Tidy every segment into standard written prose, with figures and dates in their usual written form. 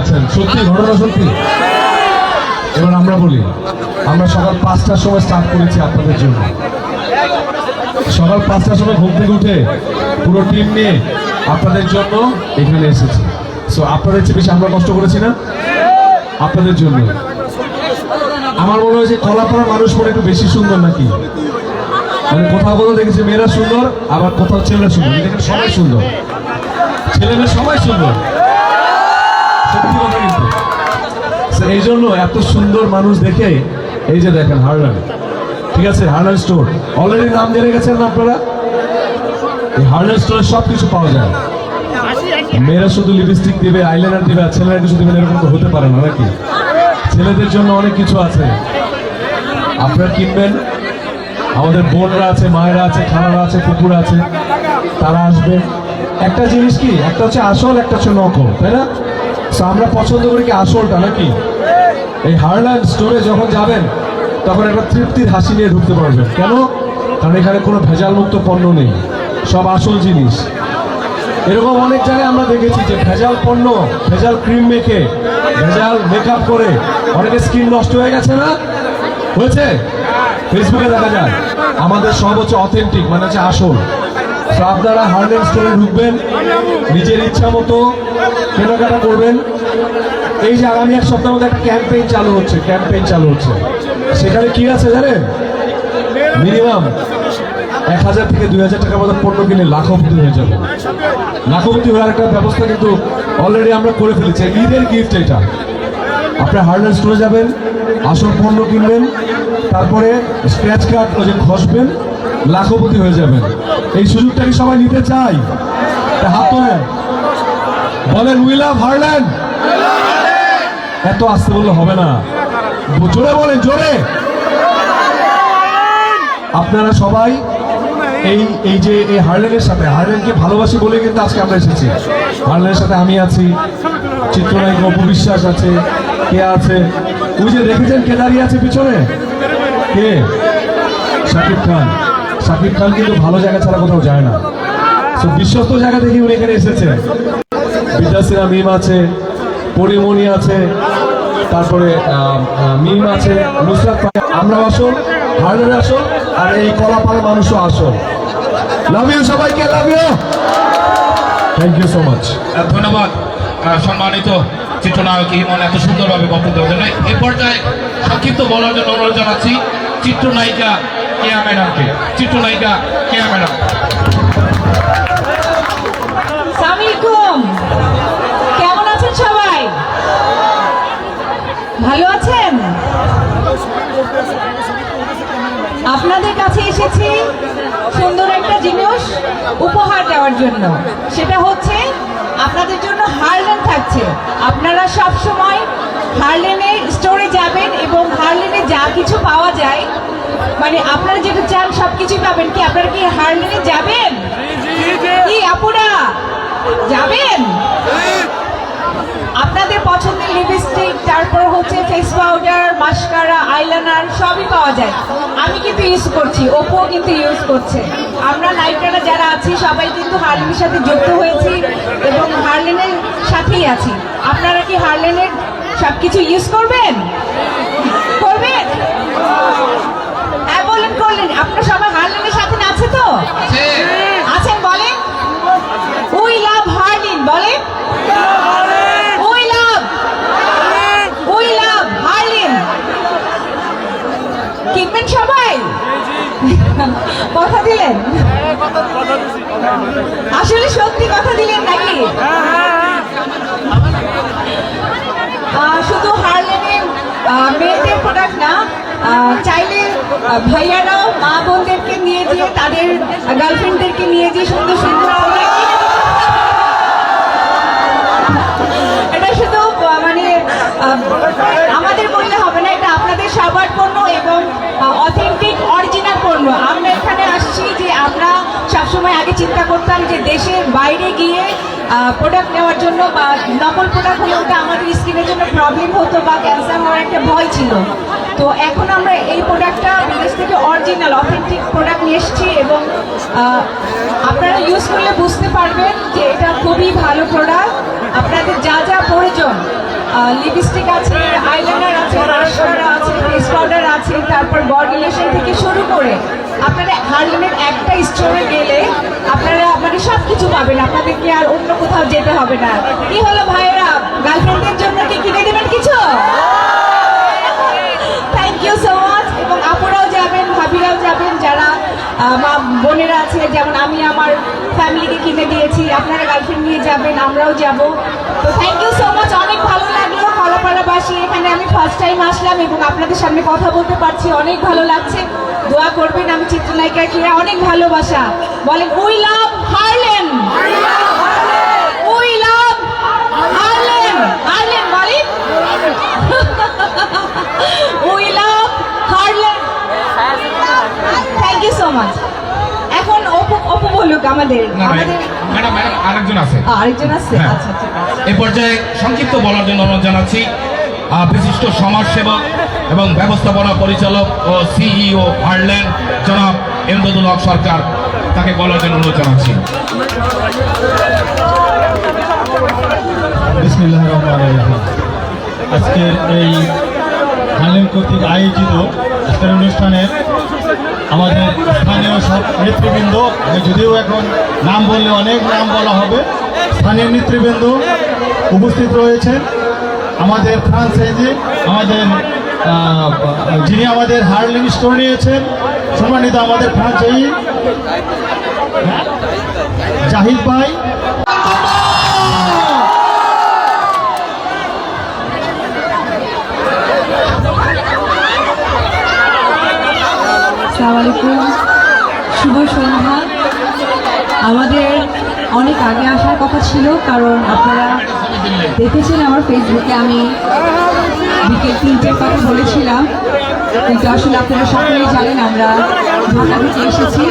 আছেন, সত্যি ঘটনা সত্যি। এবার আমরা বলি, আমরা সকাল 5টার সময় স্টার্ট করেছি আপনাদের জন্য। সকাল 5টার সময় ঘুম থেকে উঠে পুরো টিম নিয়ে আপনাদের জন্য এখানে এসেছি। সো আপনাদের চেয়ে বেশি আমরা কষ্ট করেছি না আপনাদের জন্য। আমার মনে হয় যে কলাপাড়ার মানুষ মনে একটু বেশি সুন্দর নাকি, মানে কোথাও কোথাও দেখেছি মেয়েরা সুন্দর, আবার কোথাও ছেলেরা সুন্দর। দেখেন সবাই সুন্দর, ছেলেমেয়ে সবাই সুন্দর, সত্যি কথা। কিন্তু এই জন্য এত সুন্দর মানুষ দেখে এই যে দেখেন হারলান, ঠিক আছে, হারলান স্টোর অলরেডি নাম জেনে গেছেন না আপনারা। এই হারলান স্টোরে সবকিছু পাওয়া যায়। মেয়েরা শুধু লিপস্টিক দিবে, আইলাইনার দিবে, আর ছেলেরা কিছু দিবেন এরকম তো হতে পারে না নাকি। ছেলেদের জন্য অনেক কিছু আছে, আপনারা কিনবেন। আমাদের বোনরা আছে, মায়েরা আছে, খালারা আছে, কুকুরা আছে, তারা আসবে। একটা জিনিস কি, একটা হচ্ছে আসল, একটা হচ্ছে নকল, তাই না? আমরা পছন্দ করি কি আসলটা নাকি। এই হারলান স্টোরে যখন যাবেন তখন একটা তৃপ্তির হাসি নিয়ে ঢুকতে পারবেন। কেন? কারণ এখানে কোনো ভেজাল মুক্ত পণ্য নেই, সব আসল জিনিস। এরকম অনেক জায়গায় আমরা দেখেছি যে ভেজাল পণ্য, ভেজাল ক্রিম মেখে, ভেজাল মেকআপ করে অনেকে স্কিন নষ্ট হয়ে গেছে না, হয়েছে, ফেসবুকে দেখা যায়। আমাদের সব হচ্ছে অথেন্টিক, মানে হচ্ছে আসল। আপনারা হারলান স্টোরে ঢুকবেন, নিজের ইচ্ছা মতো কেনাকাটা করবেন। এই যে আগামী 1 সপ্তাহের মধ্যে একটা ক্যাম্পেইন চালু হচ্ছে। সেখানে কি আছে জানেন? মিনিমাম 1000 থেকে 2000 টাকার মতো পণ্য কিনে লাখপতি হয়ে যাবে। লাখপতি হওয়ার একটা ব্যবস্থা কিন্তু অলরেডি আমরা করে ফেলেছি। ঈদের গিফট এটা। আপনারা হারলান স্টোরে যাবেন, আসল পণ্য কিনবেন, তারপরে স্ক্র্যাচ কার্ড ওই যে ঘষবেন, লাখপতি হয়ে যাবেন। এই সুযোগটা কি সবাই নিতে চাই? হাত তোলেন, বলেন উই লাভ হারলান। এত আসতে বললে হবে না, জোরে বলেন, জোরে। আপনারা সবাই এই যে এই হারলানের সাথে, হারলানকে ভালোবাসি বলে কিন্তু আজকে আমরা এসেছি। হারলানের সাথে আমি আছি, চিত্রনায়িকা অপু বিশ্বাস আছে, কে আছে, ওই যে দেখেছেন কে দাঁড়িয়ে আছে পিছনে, কে? শাকিব খান। শাকিব খান কিন্তু ভালো জায়গা ছাড়া কোথাও যায় না, বিশ্বস্ত জায়গা থেকে উনি এখানে এসেছেন। বিদ্যাসিরা মিম আছে, পরিমণি আছে, তারপরে মিম আছে, নুসরাত। আমরা আসল, হারলান আসল, আর এই কলাপাড়ার মানুষও আসল। লাভ ইউ সবাইকে, love you, thank you so much. ধন্যবাদ সম্মানিত চিত্রনায়ক ইমন এত সুন্দরভাবে বক্তব্য দেওয়ার জন্য। এই পর্যায়ে সংক্ষিপ্ত বলার জন্য অনুরোধ জানাচ্ছি চিত্রনায়িকা কেয়া ম্যাডামকে। চিত্রনায়িকা কেয়া ম্যাডাম। আসসালামু কেমন আছেন সবাই? ভালো আছেন? আপনাদের কাছে এসেছি সুন্দর একটা জিনিস উপহার দেওয়ার জন্য। সেটা হচ্ছে আপনাদের জন্য হারলান থাকছে। আপনারা সব সময় হারলানের স্টোরে যাবেন এবং হারলানে যা কিছু পাওয়া যায়, মানে আপনারা যেটা চান সবকিছু পাবেন। কি আপনারা কি হারলানে যাবেন? কি আপুরা যাবেন? আপনাদের পছন্দের লিপস্টিক, তারপর হচ্ছে ফেস পাউডার, মাস্কারা, আইলাইনার সবই পাওয়া যায়। আমি কিন্তু ইউজ করছি, ওপো কিন্তু ইউজ করছে। আমরা নায়িকারা যারা আছি সবাই কিন্তু হারলানের সাথে যুক্ত হয়েছি এবং হারলানের সাথেই আছি। আপনারা কি হারলানের সবকিছু ইউজ করবেন? করবেন? হ্যাঁ বলেন, করলেন। আপনারা সবাই হারলানের সাথে আছে তো? আছেন, বলেন উই লাভ হারলিন, বলেন কিনবেন সবাই? কথা দিলেন? আসলে সত্যি কথা দিলেন নাকি? শুধু হারলানের মেয়েদের প্রোডাক্ট না, চাইলে ভাইয়ারাও মা বোনদেরকে নিয়ে গিয়ে, তাদের গার্লফ্রেন্ডদেরকে নিয়ে গিয়ে সুন্দর সুন্দর এটা শুধু মানে আমাদের বললে হবে না, এটা আপনাদের সবার পণ্য এবং অথেন্টিক অরিজিনাল পণ্য। আমরা এখানে আসছি যে আমরা সবসময় আগে চিন্তা করতাম যে দেশের বাইরে গিয়ে প্রোডাক্ট নেওয়ার জন্য বা নকল প্রোডাক্ট হলে ওটা আমাদের স্কিনের জন্য প্রবলেম হতো বা ক্যান্সার হওয়ার একটা ভয় ছিল। তো এখন আমরা এই প্রোডাক্টটা বিদেশ থেকে অরিজিনাল অথেন্টিক প্রোডাক্ট নিয়ে এসেছি এবং আপনারা ইউজ করলে বুঝতে পারবেন যে এটা খুবই ভালো প্রোডাক্ট। আপনাদের যা যা প্রয়োজন লিপস্টিক আছে, আইলাইনার আছে, মাস্কারা আছে, ফেস পাউডার আছে, তারপর বডি লোশন থেকে শুরু করে আপনারা হার্লেমের একটা স্টোরে গেলে আপনারা মানে সব কিছু পাবেন, আপনাদেরকে আর অন্য কোথাও যেতে হবে না। কি হলো ভাইয়েরা, গার্লফ্রেন্ডদের জন্য কি কিনে দেবেন কিছু? Thank you so much. এবং আপুরাও যাবেন, ভাবিরাও যাবেন, যারা মা বোনেরা আছে, যেমন আমি আমার ফ্যামিলিকে কিনে দিয়েছি, আপনারা গার্লফ্রেন্ড নিয়ে যাবেন, আমরাও যাব। তো থ্যাংক ইউ সো মাচ, অনেক ভালো লাগলো। কলাপাড়াবাসী, এখানে আমি ফার্স্ট টাইম আসলাম এবং আপনাদের সামনে কথা বলতে পারছি, অনেক ভালো লাগছে। দোয়া করবেন, আমি চিত্রনায়িকাকে অনেক ভালোবাসা বলেন। We love Harlem, we love Harlem, Harlem বলেন। We love Harlem. Thank you so much. এখন অপু বলুক আমাদের ম্যাডাম আরেকজন আছে। আরেকজন আছে, হ্যাঁ। আচ্ছা ঠিক আছে। এ পর্যায়ে সংক্ষিপ্ত বলার জন্য অনুরোধ জানাচ্ছি বিশিষ্ট সমাজসেবক এবং ব্যবস্থাপনা পরিচালক ও সিইও হার্লেম জনাব এমদাদুল হক সরকার, তাকে বলার জন্য অনুরোধ জানাচ্ছি। বিসমিল্লাহির রহমানির রহিম। আজকের এই হার্লেম কর্তৃক আয়োজিত আজকের অনুষ্ঠানের আমাদের স্থানীয় সব নেতৃবৃন্দ, যদিও এখন নাম বললে অনেক নাম বলা হবে, স্থানীয় নেতৃবৃন্দ উপস্থিত রয়েছেন। আমাদের ফ্রান্সাইজি আমাদের যিনি আমাদের হার্লেম স্টোর নিয়েছেন, সম্মানিত আমাদের ফ্রান্সাইজি জাহিদ ভাই, আসসালামু আলাইকুম, শুভ সন্ধ্যা। আমাদের অনেক আগে আসার কথা ছিল, কারণ আপনারা দেখেছেন আমার ফেসবুকে আমি বিকেল 3টের কথা বলেছিলাম, কিন্তু আসলে আপনারা সকলেই জানেন আমরা ঢাকা থেকে এসেছি।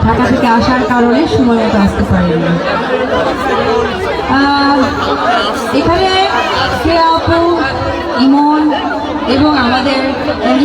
ঢাকা থেকে আসার কারণে সময় মতো আসতে পারিনি। এখানে শ্রেয়া আপু, ইমন এবং আমাদের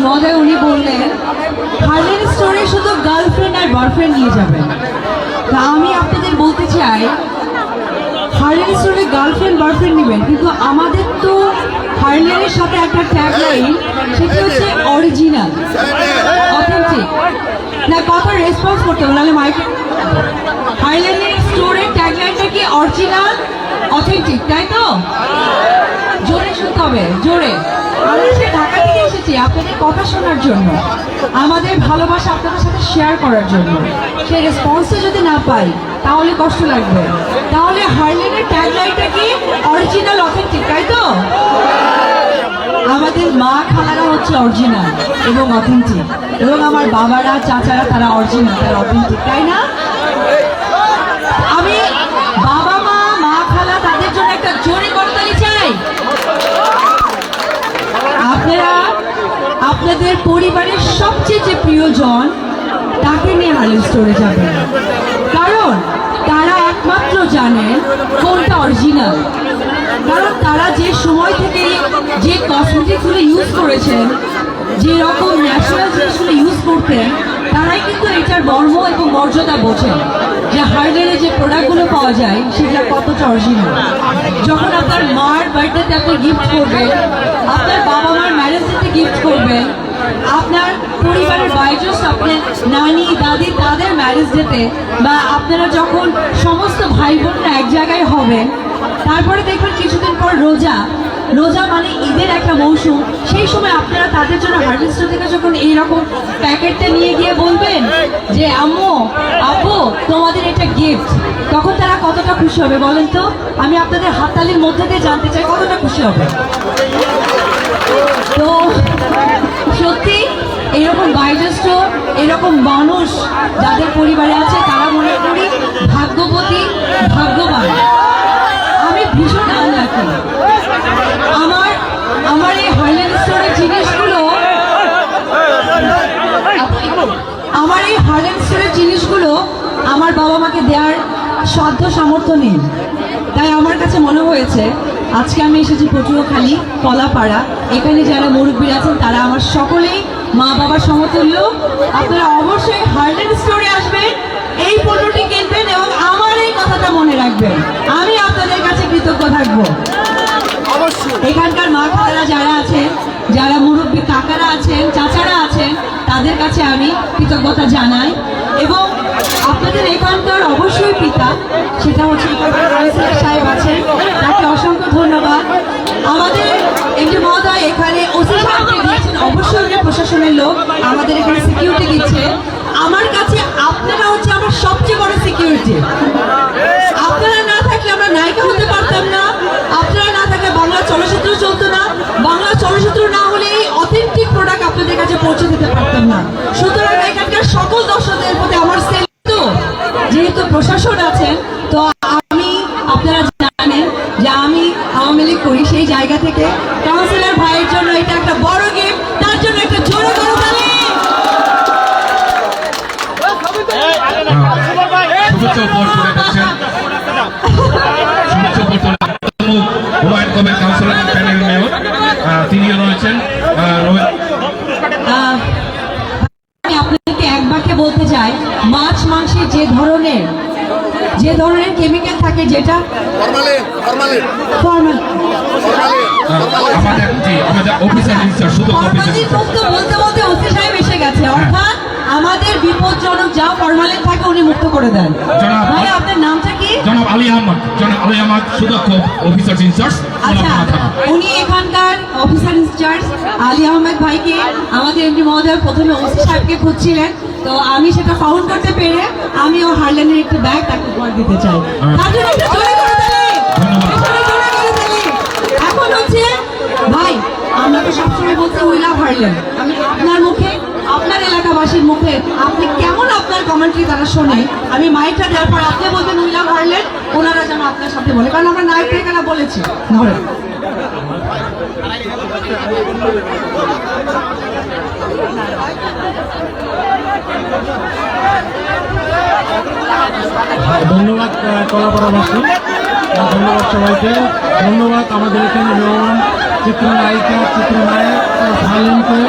মহোদয় উনি বললেন হার্লেম স্টোরে শুধু গার্লফ্রেন্ড আর বয়ফ্রেন্ড নিয়ে যাবেন। তা আমি আপনাদের বলতে চাই, হার্লেম স্টোরে গার্লফ্রেন্ড বয়ফ্রেন্ড নেবেন, কিন্তু আমাদের তো হার্লেমের সাথে একটা ট্যাগলাইন, সেটি হচ্ছে অরিজিনাল, অথেন্টিক। না, কথা রেসপন্স করতে হবে, নাহলে মাইক। হার্লেমের স্টোরের ট্যাগলাইনটা কি অরিজিনাল অথেন্টিক, তাই তো? জোরে শুনতে হবে, জোরে। আমরা সে ঢাকা থেকে এসেছি আপনাদের কথা শোনার জন্য, আমাদের ভালোবাসা আপনাদের সাথে শেয়ার করার জন্য। সেই রেসপন্সটা যদি না পাই তাহলে কষ্ট লাগবে। তাহলে হার্লেমের ট্যাগলাইনটা কি অরিজিনাল অথেন্টিক, তাই তো? আমাদের মা খালারা হচ্ছে অরিজিনাল এবং অথেন্টিক, এবং আমার বাবারা চাচারা তারা অরিজিনাল, তারা অথেন্টিক, তাই না? আমি বাবা মা, মা খালা, তাদের জন্য একটা জোরে করতালি চাই। আপনারা আপনাদের পরিবারের সবচেয়ে যে প্রিয়জন তাকে নিয়ে হার্লেম স্টোরে যাবেন, কারণ তারা একমাত্র জানেন কোনটা অরিজিনাল। কারণ তারা যে সময় থেকে যে কসমেটিক্সগুলো ইউজ করেছেন, যে রকম ন্যাচারাল জিনিসগুলো ইউজ করতেন, তারাই কিন্তু এটার মর্ম এবং মর্যাদা বোঝেন যে হার্লেমে যে প্রোডাক্টগুলো পাওয়া যায় সেটা কতটা অরিজিনাল। যখন আপনার মার বার্থডেতে আপনি গিফট করবেন, আপনার বাবা মার ম্যারেজ ডেতে গিফট করবেন, আপনার পরিবারের বয়োজ্যেষ্ঠ আপনার নানি দাদি তাদের ম্যারেজ ডেতে, বা আপনারা যখন সমস্ত ভাই বোনরা এক জায়গায় হবেন, তারপরে দেখবেন কিছুদিন পর রোজা, রোজা মানে ঈদের একটা মৌসুম, সেই সময় আপনারা তাদের জন্য হার্লেম স্টোর থেকে যখন এইরকম প্যাকেটটা নিয়ে গিয়ে বলবেন যে আম্মু আপু তোমাদের এটা গিফট, তখন তারা কতটা খুশি হবে বলেন তো? আমি আপনাদের হাততালির মধ্যে দিয়ে জানতে চাই কতটা খুশি হবে। তো সত্যি এরকম বয়োজ্যেষ্ঠ, এরকম মানুষ যাদের পরিবারে আছে, তারা মনে করি ভাগ্যবতী, ভাগ্যবান। আমি ভীষণ আনলাকি। আমার এই হার্লেম স্টোরের জিনিসগুলো, আমার এই হার্লেম স্টোরের জিনিসগুলো আমার বাবা মাকে দেওয়ার সাধ্য সামর্থ্য নেই। তাই আমার কাছে মনে হয়েছে আজকে আমি এসেছি পটুয়াখালী কলাপাড়া, এখানে যারা মুরব্বীরা আছেন তারা আমার সকলেই মা বাবার সমতুল্য। আপনারা অবশ্যই হার্লেম স্টোরে আসবেন, এই পণ্যটি কিনবেন এবং আমার এই কথাটা মনে রাখবেন। আমি আপনাদের কাছে কৃতজ্ঞ থাকবো। এখানকার মা খালারা যারা আছেন, যারা মুরব্বী কাকারা আছেন, চাচারা আছেন, তাদের কাছে আমি কৃতজ্ঞতা জানাই। এবং আপনাদের এখানকার অবশ্যই পিতা, সেটা হচ্ছে এখানকার কাউন্সিলর সাহেব আছেন, তাকে অসংখ্য ধন্যবাদ। আমাদের এমডি মহোদয় এখানে ওসি সাহেবকে দিয়েছেন, অবশ্যই উনি প্রশাসনের লোক, আমাদের এখানে সিকিউরিটি দিচ্ছে। আমার কাছে আপনারা হচ্ছে আমার সবচেয়ে বড় সিকিউরিটি। আপনারা না থাকলে আমরা নায়িকা হতে পারতাম না, আপনারা না থাকলে বাংলা চলচ্চিত্র চলতো না, বাংলা চলচ্চিত্র না হলে এই অথেন্টিক প্রোডাক্ট আপনাদের কাছে পৌঁছে দিতে পারতাম না। সুতরাং এখানকার সকল দর্শকদের প্রতি আমার যেহেতু প্রশাসন আছেন, তো আমি আপনারা জানেন যে আমি আওয়ামী লীগ করি, সেই জায়গা থেকে কাউন্সিলর ভাইয়ের জন্য এটা একটা বড় গেম, তার জন্য একটা জোরে করে তালি। শুভেচ্ছা উপহার তুলে দিচ্ছেন শুভেচ্ছা উপহার তুলে Humayun Kabir councillor panel mayor, তিনিও রয়েছেন। আমি আপনাদেরকে এক বাক্যে বলতে চাই, মাছ মাংসে যে ধরনের কেমিক্যাল থাকে, যেটা ফরমালিন আমাদের অফিসার ইনচার্জ, শুধু অফিসার বলতে বলতে ওসি সাহেব এসে গেছে, অর্থাৎ আমাদের বিপজ্জনক যা ফরমালিন থাকে উনি মুক্ত করে দেন। ভাই আপনার নামটা কি? জনাব আলী আহমদ, সুদক্ষ অফিসার ইনচার্জ। আচ্ছা, উনি এখানকার অফিসার ইনচার্জ আলী আহমেদ ভাইকে আমাদের এমডি মহোদয় প্রথমে ওসি সাহেবকে খুঁজছিলেন, তো আমি সেটা ফাউন্ড করতে পেরে আমি ও হারল্যান্ডের একটা ব্যাগ তাকে উপহার দিতে চাই। তার জন্য একটা জোরে করে তালি। এখন হচ্ছে ভাই, আমরা তো সবসময় বলছি উই লাভ হারল্যান্ড, আমি আপনার মুখে, আপনার এলাকাবাসীর মুখে আপনি কেমন আপনার কমেন্ট্রি তারা শোনে, আমি মাইকটা দেওয়ার পর আপনি বলবেন উই লাভ হারল্যান্ড, ওনারা যেন আপনার সাথে বলে, কারণ আমরা নায়িকা বলেছি। ধরেন ধন্যবাদ কলাপাড়াবাসী, ধন্যবাদ সবাইকে, ধন্যবাদ আমাদের এখানে মেহমান চিত্রনায়িকা, চিত্রনায়ক ভাইলেনকে।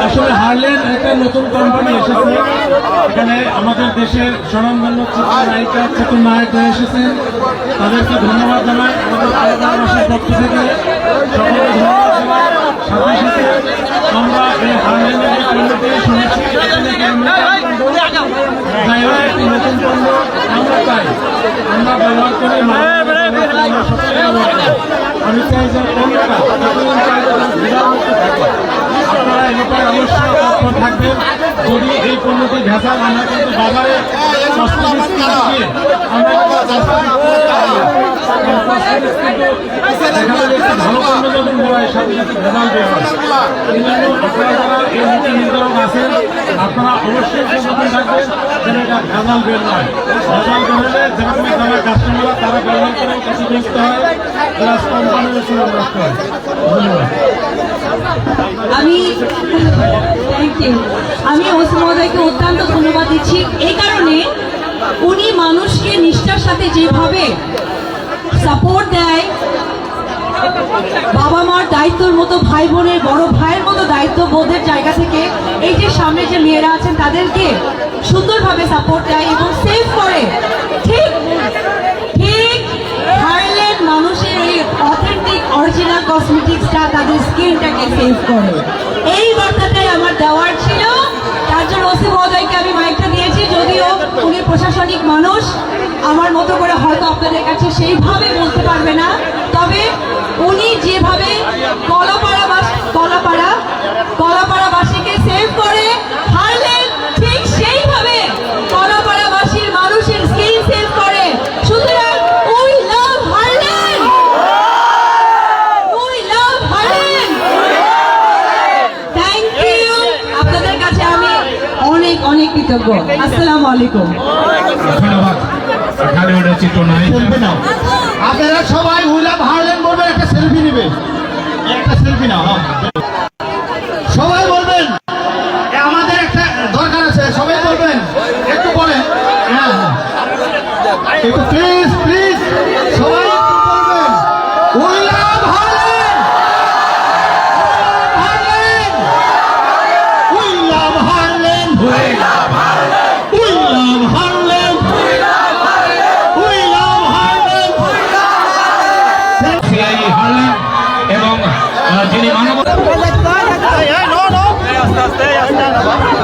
আসলে হারল্যান্ড একটা নতুন কোম্পানি এসেছে, এখানে আমাদের দেশের স্বনামধন্য চিত্রনায়িকা, চিত্রনায়করা এসেছেন, তাদেরকে ধন্যবাদ জানাই আমাদের কলাপাড়াবাসীর পক্ষ থেকে, সকলকে ধন্যবাদ জানাই। সাথে সাথে আমরা এই হারল্যান্ডের যে পণ্যটি শুনেছি, এখানে একটি নতুন পণ্য আমরা চাই, আমরা ব্যবহার করি, আমরা সবচেয়ে ব্যবহার করি। আমি চাই যে পণ্যটা থাকে, আপনারা এ ব্যাপারে অবশ্যই তৎপর থাকবেন। যদি এই পণ্যটি ভেজাল, আমরা কিন্তু বাজারে আমরা ভালো পণ্য যখন হয় সাথে সাথে ভেজাল বের হয়। এই জন্য আপনারা যারা এই নীতি নির্ধারক আছেন, আপনারা অবশ্যই সচেতন থাকবেন যেন এটা ভেজাল বের নয়। ভেজাল বের হলে যেরকম যারা কাস্টমার তারা ব্যবহার করে ক্ষতিগ্রস্ত হয়, প্লাস কোম্পানির সুযোগ নষ্ট হয়। ধন্যবাদ। আমি ওসি মহোদয়কে অত্যন্ত ধন্যবাদ দিচ্ছি এই কারণে, উনি মানুষকে নিষ্ঠার সাথে যেভাবে সাপোর্ট দেয়, বাবা মার দায়িত্বের মতো, ভাই বোনের বড় ভাইয়ের মতো দায়িত্ববোধের জায়গা থেকে এই যে সামনে যে মেয়েরা আছেন তাদেরকে সুন্দরভাবে সাপোর্ট দেয় এবং সেভ করে। ঠিক ঠিক হারল্যান্ড মানুষের এই অথেন্টিক অরিজিনাল কসমেটিক্সটা তাদের স্কিনটাকে সেভ করে, এই বার্তাটাই আমার দেওয়ার ছিল। তার জন্য ওসি মহোদয়কে আমি মাইকটা দিয়েছি, যদিও উনি প্রশাসনিক মানুষ, আমার মতো করে হয়তো আপনাদের কাছে সেইভাবে বলতে পারবে না, তবে উনি যেভাবে কলাপাড়াবাসীকে সেভ করে হারল্যান্ড, ঠিক সেইভাবে কলাপাড়াবাসীর মানুষের স্কিন সেভ করে। সুতরাং we love Haaland, we love Haaland. Thank you, আপনাদের কাছে আমি অনেক অনেক কৃতজ্ঞ। আসসালামু আলাইকুম। ধন্যবাদ। আপনারা সবাই উই লাভ হারল্যান্ড বলবেন, একটা সেলফি নেবে, একটা সেলফি নাও, সবাই বলবেন, আমাদের একটা দরকার আছে, সবাই বলবেন, একটু বলেন, হ্যাঁ একটু প্লিজ প্লিজ সবাই একটু বলবেন উই লাভ হারল্যান্ড। মারহাবা